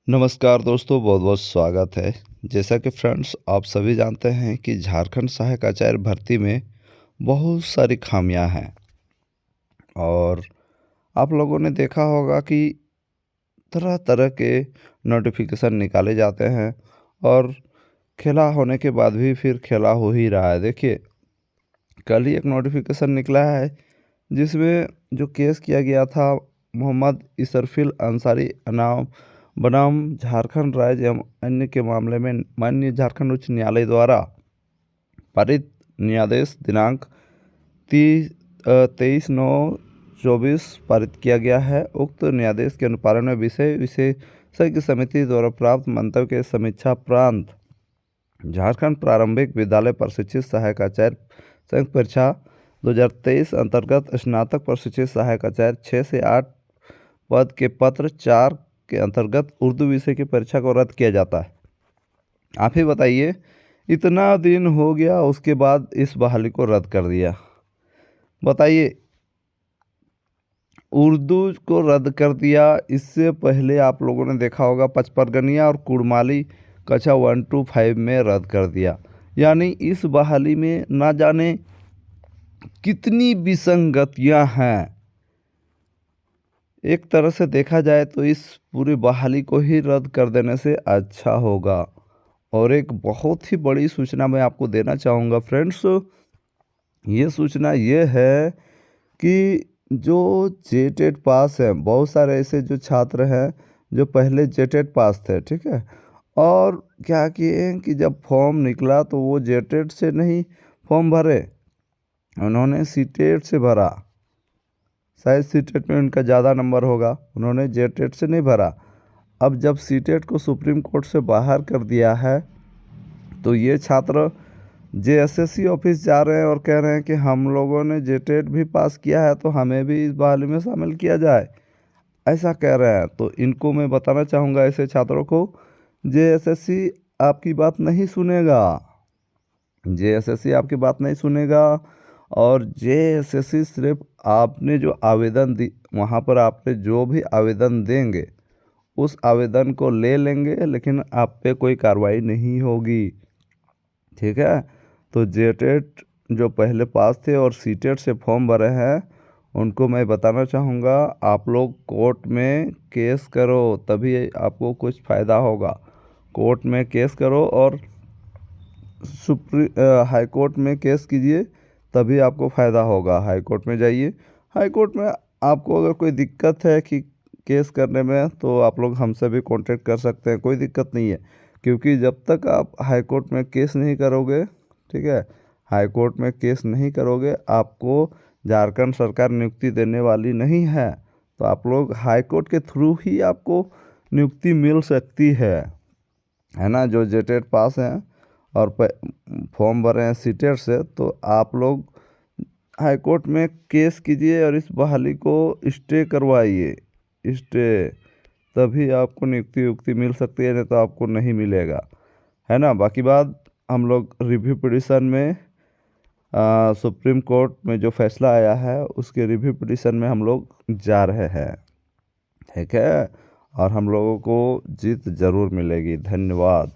नमस्कार दोस्तों, बहुत बहुत स्वागत है। जैसा कि फ्रेंड्स आप सभी जानते हैं कि झारखंड सहायक आचार्य भर्ती में बहुत सारी खामियां हैं और आप लोगों ने देखा होगा कि तरह तरह के नोटिफिकेशन निकाले जाते हैं और खेला होने के बाद भी फिर खेला हो ही रहा है। देखिए, कल ही एक नोटिफिकेशन निकला है जिसमें जो केस किया गया था मोहम्मद इसरफिल अंसारी नाम बनाम झारखंड राज्य एवं अन्य के मामले में माननीय झारखंड उच्च न्यायालय द्वारा पारित न्यायादेश दिनांक 23/9/24 पारित किया गया है। उक्त न्यायादेश के अनुपालन में विषय विशेषज्ञ समिति द्वारा प्राप्त मंतव्य के समीक्षा उपरांत झारखंड प्रारंभिक विद्यालय प्रशिक्षित सहायक आचार्य संयुक्त परीक्षा 2023 अंतर्गत स्नातक प्रशिक्षित सहायक आचार्य 6 से 8 पद के पत्र 4 के अंतर्गत उर्दू विषय की परीक्षा को रद्द किया जाता है। आप ही बताइए, इतना दिन हो गया उसके बाद इस बहाली को रद्द कर दिया। बताइए, उर्दू को रद्द कर दिया। इससे पहले आप लोगों ने देखा होगा पचपरगनिया और कुड़माली कक्षा 1 to 5 में रद्द कर दिया। यानी इस बहाली में ना जाने कितनी विसंगतियां हैं। एक तरह से देखा जाए तो इस पूरी बहाली को ही रद्द कर देने से अच्छा होगा। और एक बहुत ही बड़ी सूचना मैं आपको देना चाहूँगा फ्रेंड्स, ये सूचना ये है कि जो जेटेट पास है, बहुत सारे ऐसे जो छात्र हैं जो पहले जेटेट पास थे, ठीक है, और क्या किए कि जब फॉर्म निकला तो वो जेटेट से नहीं फॉर्म भरे, उन्होंने सीटेट से भरा। शायद सीटेट में उनका ज़्यादा नंबर होगा, उन्होंने जेटेट से नहीं भरा। अब जब सीटेट को सुप्रीम कोर्ट से बाहर कर दिया है तो ये छात्र जेएसएससी ऑफिस जा रहे हैं और कह रहे हैं कि हम लोगों ने जेटेट भी पास किया है तो हमें भी इस बहाली में शामिल किया जाए, ऐसा कह रहे हैं। तो इनको मैं बताना चाहूँगा, ऐसे छात्रों को, जेएसएससी आपकी बात नहीं सुनेगा। जेएसएससी आपकी बात नहीं सुनेगा और जेएसएससी सिर्फ आपने जो आवेदन दी, वहाँ पर आपने जो भी आवेदन देंगे उस आवेदन को ले लेंगे, लेकिन आप पे कोई कार्रवाई नहीं होगी, ठीक है। तो जेटेट जो पहले पास थे और सीटेट से फॉर्म भरे हैं उनको मैं बताना चाहूँगा, आप लोग कोर्ट में केस करो, तभी आपको कुछ फ़ायदा होगा। कोर्ट में केस करो और हाई कोर्ट में केस कीजिए, तभी आपको फ़ायदा होगा। हाई कोर्ट में जाइए, हाई कोर्ट में आपको अगर कोई दिक्कत है कि केस करने में, तो आप लोग हमसे भी कांटेक्ट कर सकते हैं, कोई दिक्कत नहीं है। क्योंकि जब तक आप हाई कोर्ट में केस नहीं करोगे, ठीक है, हाई कोर्ट में केस नहीं करोगे, आपको झारखंड सरकार नियुक्ति देने वाली नहीं है। तो आप लोग हाई कोर्ट के थ्रू ही आपको नियुक्ति मिल सकती है ना। जो जेटेट पास हैं और फॉर्म भरे हैं सीटेट से, तो आप लोग हाई कोर्ट में केस कीजिए और इस बहाली को स्टे करवाइए, स्टे, तभी आपको नियुक्ति उक्ति मिल सकती है, नहीं तो आपको नहीं मिलेगा, है ना। बाकी बात हम लोग रिव्यू पिटीशन में सुप्रीम कोर्ट में जो फैसला आया है उसके रिव्यू पिटीशन में हम लोग जा रहे हैं, ठीक है, और हम लोगों को जीत ज़रूर मिलेगी। धन्यवाद।